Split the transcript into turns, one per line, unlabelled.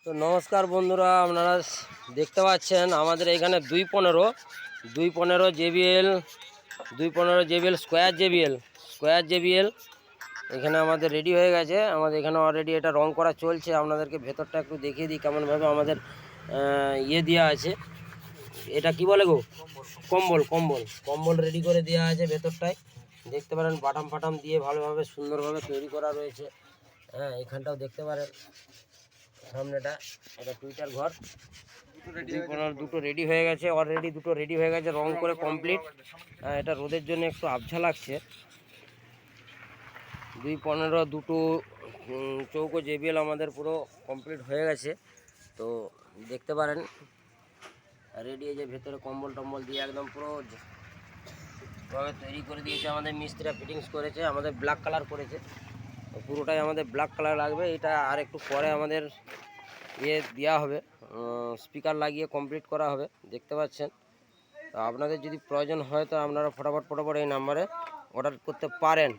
তো নমস্কার বন্ধুরা, আপনারা দেখতে পাচ্ছেন আমাদের এখানে 215 জেবিএল 215 জেবিএল স্কোয়ার জেবিএল এখানে আমাদের রেডি হয়ে গেছে। আমাদের এখানে অলরেডি এটা রং করা চলছে। আপনাদেরকে ভেতরটা একটু দেখিয়ে দিই কেমনভাবে আমাদের দেওয়া আছে। এটা কি বলে গো? কম্বল কম্বল কম্বল রেডি করে দেওয়া আছে ভেতরটায়। দেখতে পারেন বাটাম ফাটাম দিয়ে ভালোভাবে সুন্দরভাবে তৈরি করা রয়েছে। হ্যাঁ, এখানটাও দেখতে পারেন সামনেটা, এটা টুইটার ঘর। দুটো রেডি হয়ে গেছে, অলরেডি দুটো রেডি হয়ে গেছে, রং করে কমপ্লিট। এটা রোদের জন্য একটু আবঝা লাগছে। 215 দুটো চৌকো জেবিএল আমাদের পুরো কমপ্লিট হয়ে গেছে। তো দেখতে পারেন রেডি হয়ে যে ভেতরে কম্বল টম্বল দিয়ে একদম পুরো তৈরি করে দিয়েছে। আমাদের মিস্ত্রিরা ফিটিংস করেছে, আমাদের ব্ল্যাক কালার করেছে। তো পুরোটাই আমাদের ব্ল্যাক কালার লাগবে। এটা আর একটু পরে আমাদের দেওয়া হবে, স্পিকার লাগিয়ে কমপ্লিট করা হবে। দেখতে পাচ্ছেন। তো আপনাদের যদি প্রয়োজন হয় তো আপনারা ফটাফট এই নাম্বারে অর্ডার করতে পারেন।